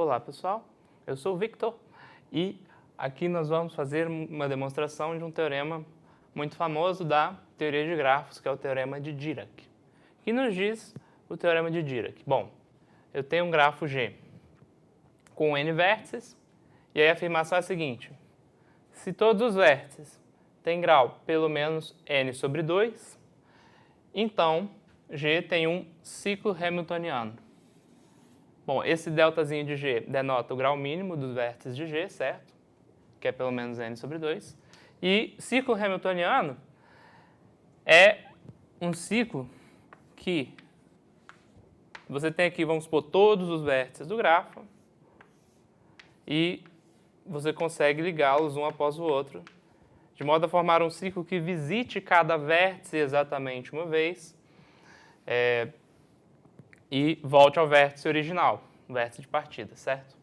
Olá pessoal, eu sou o Victor e aqui nós vamos fazer uma demonstração de um teorema muito famoso da teoria de grafos, que é o teorema de Dirac. O que nos diz o teorema de Dirac? Bom, eu tenho um grafo G com n vértices e aí a afirmação é a seguinte: se todos os vértices têm grau pelo menos n sobre 2, então G tem um ciclo hamiltoniano. Bom, esse deltazinho de G denota o grau mínimo dos vértices de G, certo? Que é pelo menos n sobre 2. E ciclo hamiltoniano é um ciclo que você tem aqui, vamos supor, todos os vértices do grafo e você consegue ligá-los um após o outro, de modo a formar um ciclo que visite cada vértice exatamente uma vez e volte ao vértice original, o vértice de partida, certo?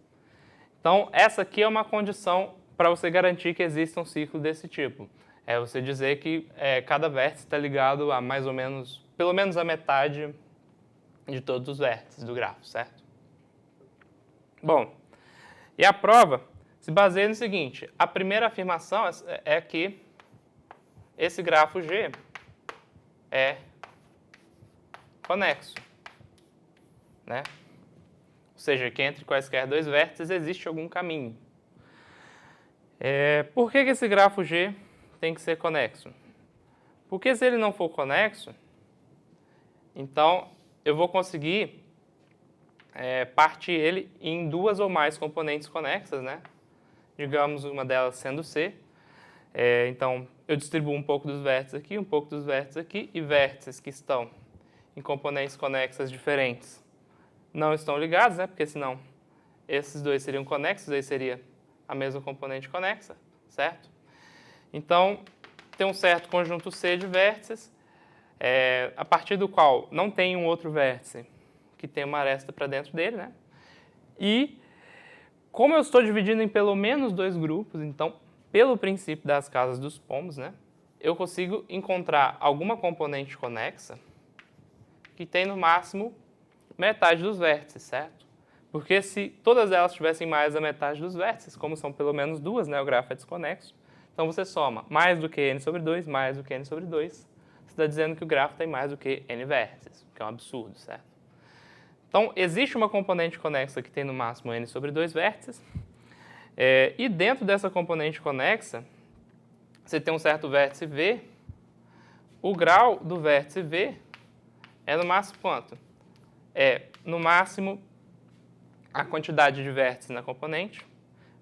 Então, essa aqui é uma condição para você garantir que exista um ciclo desse tipo. É você dizer que cada vértice está ligado a mais ou menos, pelo menos a metade de todos os vértices do grafo, certo? Bom, e a prova se baseia no seguinte: a primeira afirmação é que esse grafo G é conexo, né? Ou seja, que entre quaisquer dois vértices existe algum caminho. Por que esse grafo G tem que ser conexo? Porque se ele não for conexo, então eu vou conseguir partir ele em duas ou mais componentes conexas, né? Digamos uma delas sendo C. Então eu distribuo um pouco dos vértices aqui, um pouco dos vértices aqui, e vértices que estão em componentes conexas diferentes não estão ligados, né? Porque senão esses dois seriam conexos, aí seria a mesma componente conexa, certo? Então, tem um certo conjunto C de vértices, a partir do qual não tem um outro vértice que tem uma aresta para dentro dele, né? E, como eu estou dividindo em pelo menos dois grupos, então, pelo princípio das casas dos pomos, né? Eu consigo encontrar alguma componente conexa que tem no máximo metade dos vértices, certo? Porque se todas elas tivessem mais da metade dos vértices, como são pelo menos duas, né, o grafo é desconexo, então você soma mais do que n sobre 2, mais do que n sobre 2, você está dizendo que o grafo tem mais do que n vértices, o que é um absurdo, certo? Então, existe uma componente conexa que tem no máximo n sobre 2 vértices, e dentro dessa componente conexa, você tem um certo vértice V, o grau do vértice V é no máximo quanto? No máximo, a quantidade de vértices na componente,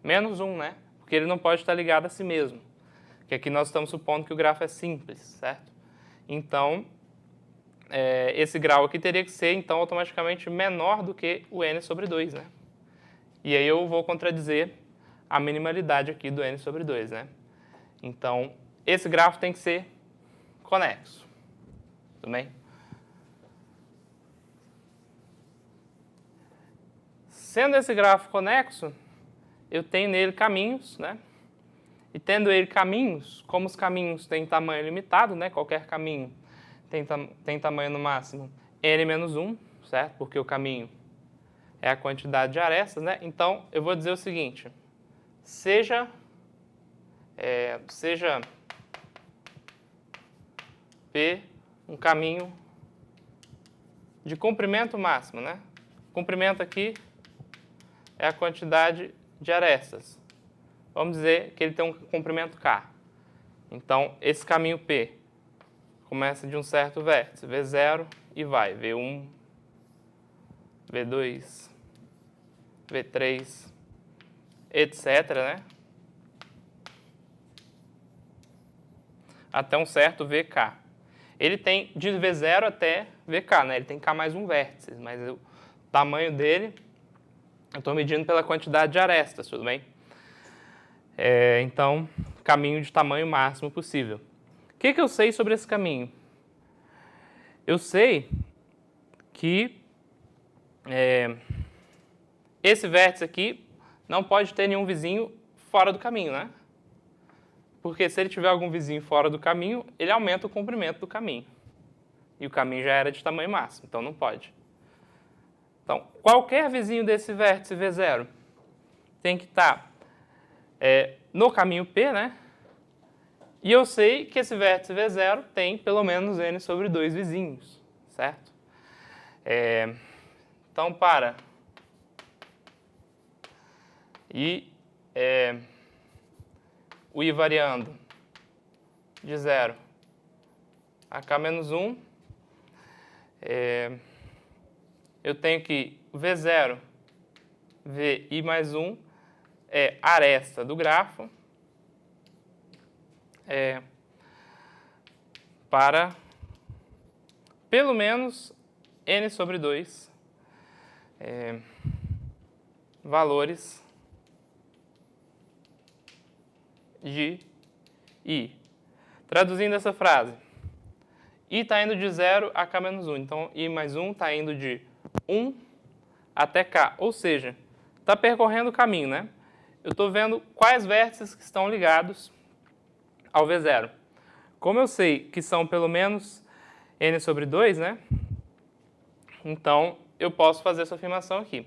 menos 1, né? Porque ele não pode estar ligado a si mesmo. Porque aqui nós estamos supondo que o grafo é simples, certo? Então, esse grau aqui teria que ser, então, automaticamente menor do que o n sobre 2, né? E aí eu vou contradizer a minimalidade aqui do n sobre 2, né? Então, esse grafo tem que ser conexo. Tudo bem? Sendo esse grafo conexo, eu tenho nele caminhos, né? E tendo ele caminhos, como os caminhos têm tamanho limitado, né? Qualquer caminho tem tamanho no máximo n menos 1, certo? Porque o caminho é a quantidade de arestas, né? Então, eu vou dizer o seguinte: seja P um caminho de comprimento máximo, né? Comprimento aqui é a quantidade de arestas. Vamos dizer que ele tem um comprimento K. Então, esse caminho P começa de um certo vértice, V0, e vai V1, V2, V3, etc., né? Até um certo VK. Ele tem de V0 até VK, né? Ele tem K mais um vértice, mas o tamanho dele eu estou medindo pela quantidade de arestas, tudo bem? Então, caminho de tamanho máximo possível. O que eu sei sobre esse caminho? Eu sei que esse vértice aqui não pode ter nenhum vizinho fora do caminho, né? Porque se ele tiver algum vizinho fora do caminho, ele aumenta o comprimento do caminho. E o caminho já era de tamanho máximo, então não pode. Então, qualquer vizinho desse vértice V0 tem que estar no caminho P, né? E eu sei que esse vértice V0 tem pelo menos n sobre 2 vizinhos, certo? Então, para o I variando de 0 a k menos 1, eu tenho que V0, Vi mais 1 é a aresta do grafo para pelo menos n sobre 2 valores de I. Traduzindo essa frase, I está indo de 0 a k menos 1. Então, I mais 1 está indo de 1 até k. Ou seja, está percorrendo o caminho, né? Eu estou vendo quais vértices que estão ligados ao V0. Como eu sei que são pelo menos n sobre 2, né? Então, eu posso fazer essa afirmação aqui.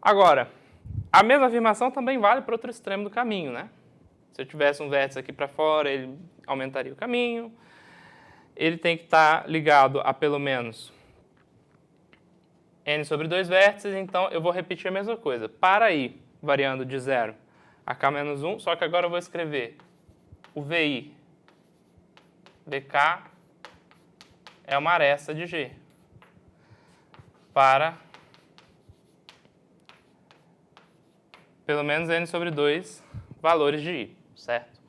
Agora, a mesma afirmação também vale para o outro extremo do caminho, né? Se eu tivesse um vértice aqui para fora, ele aumentaria o caminho. Ele tem que estar ligado a pelo menos n sobre 2 vértices, então eu vou repetir a mesma coisa. Para I variando de 0 a k menos 1, só que agora eu vou escrever o VI, VK é uma aresta de G. Para pelo menos n sobre 2 valores de I, certo?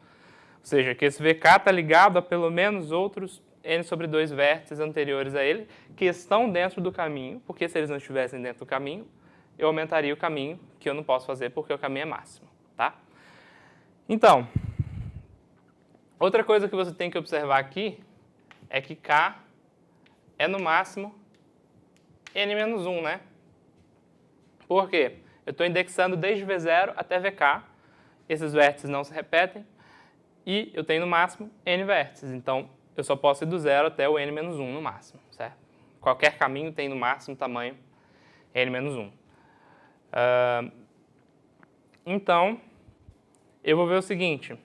Ou seja, que esse VK está ligado a pelo menos outros n sobre 2 vértices anteriores a ele, que estão dentro do caminho, porque se eles não estivessem dentro do caminho, eu aumentaria o caminho, que eu não posso fazer porque o caminho é máximo, tá? Então, outra coisa que você tem que observar aqui é que K é no máximo n menos 1, né? Por quê? Eu estou indexando desde V0 até VK, esses vértices não se repetem, e eu tenho no máximo n vértices, então eu só posso ir do 0 até o n menos 1 no máximo, certo? Qualquer caminho tem no máximo tamanho n menos 1. Então, eu vou ver o seguinte,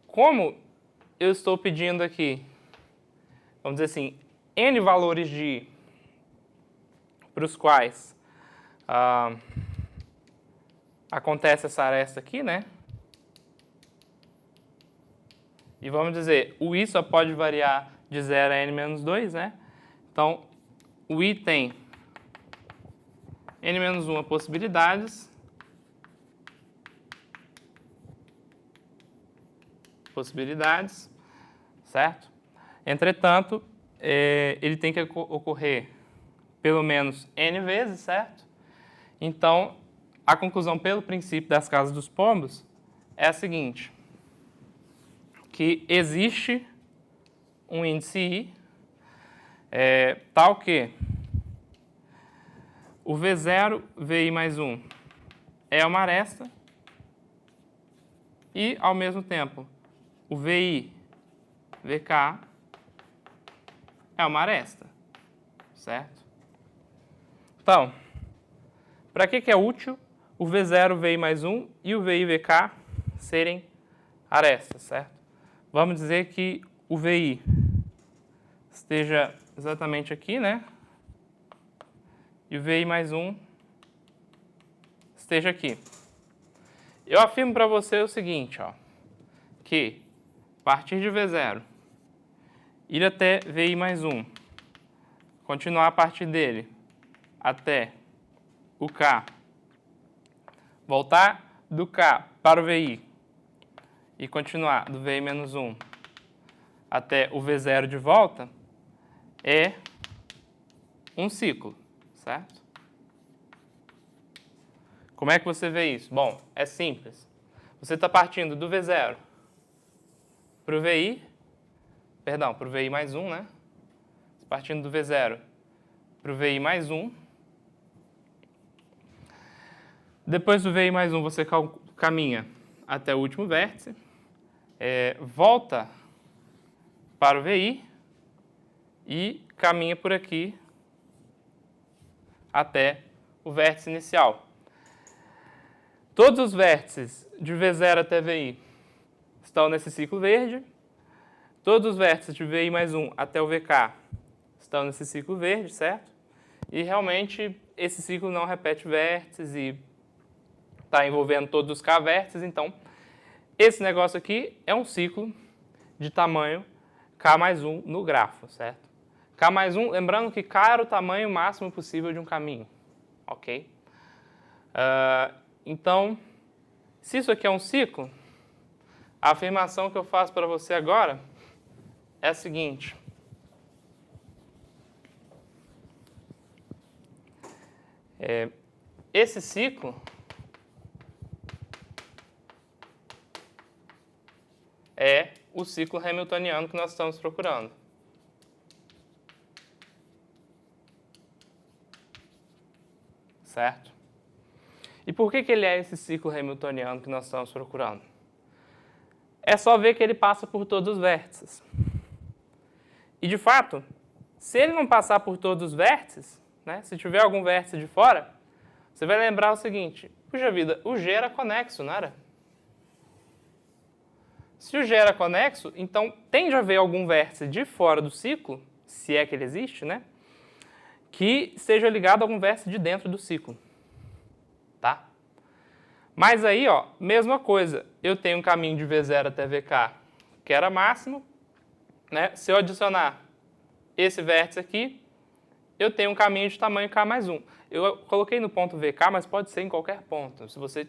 como eu estou pedindo aqui, vamos dizer assim, n valores de I para os quais acontece essa aresta aqui, né? E vamos dizer, o I só pode variar de 0 a n menos 2, né? Então, o I tem n menos 1 possibilidades. Certo? Entretanto, ele tem que ocorrer pelo menos n vezes, certo? Então, a conclusão pelo princípio das casas dos pombos é a seguinte, que existe um índice I tal que o V0, VI mais 1 é uma aresta e, ao mesmo tempo, o VI, VK é uma aresta, certo? Então, para que é útil o V0, VI mais 1 e o VI, VK serem arestas, certo? Vamos dizer que o VI esteja exatamente aqui, né? E o VI mais 1 esteja aqui. Eu afirmo para você o seguinte, ó, que a partir de V0, ir até VI mais 1, continuar a partir dele até o K, voltar do K para o VI e continuar do VI menos 1 até o V0 de volta, é um ciclo, certo? Como é que você vê isso? Bom, é simples. Você está partindo do V0 para o VI, perdão, para o VI mais 1, né? Partindo do V0 para o VI mais 1. Depois do VI mais 1, você caminha até o último vértice, volta para o VI e caminha por aqui até o vértice inicial. Todos os vértices de V0 até VI estão nesse ciclo verde. Todos os vértices de VI mais 1 até o VK estão nesse ciclo verde, certo? E realmente esse ciclo não repete vértices e está envolvendo todos os K vértices, então esse negócio aqui é um ciclo de tamanho K mais 1 no grafo, certo? K mais 1, lembrando que K era o tamanho máximo possível de um caminho, ok? Então, se isso aqui é um ciclo, a afirmação que eu faço para você agora é a seguinte. Esse ciclo é o ciclo hamiltoniano que nós estamos procurando. Certo? E por que ele é esse ciclo hamiltoniano que nós estamos procurando? É só ver que ele passa por todos os vértices. E, de fato, se ele não passar por todos os vértices, né, se tiver algum vértice de fora, você vai lembrar o seguinte, puxa vida, o G era conexo, não era? Se o G era conexo, então tende a haver algum vértice de fora do ciclo, se é que ele existe, né, que esteja ligado a algum vértice de dentro do ciclo. Tá? Mas aí, ó, mesma coisa, eu tenho um caminho de V0 até VK que era máximo, né? Se eu adicionar esse vértice aqui, eu tenho um caminho de tamanho K mais 1. Eu coloquei no ponto VK, mas pode ser em qualquer ponto. Se você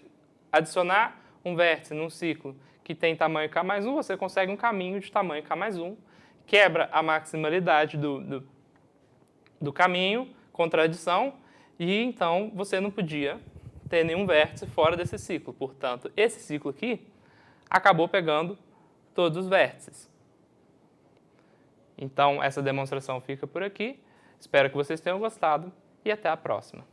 adicionar um vértice num ciclo que tem tamanho K mais 1, você consegue um caminho de tamanho K mais 1, quebra a maximalidade do caminho, contradição, e então você não podia ter nenhum vértice fora desse ciclo. Portanto, esse ciclo aqui acabou pegando todos os vértices. Então, essa demonstração fica por aqui. Espero que vocês tenham gostado e até a próxima.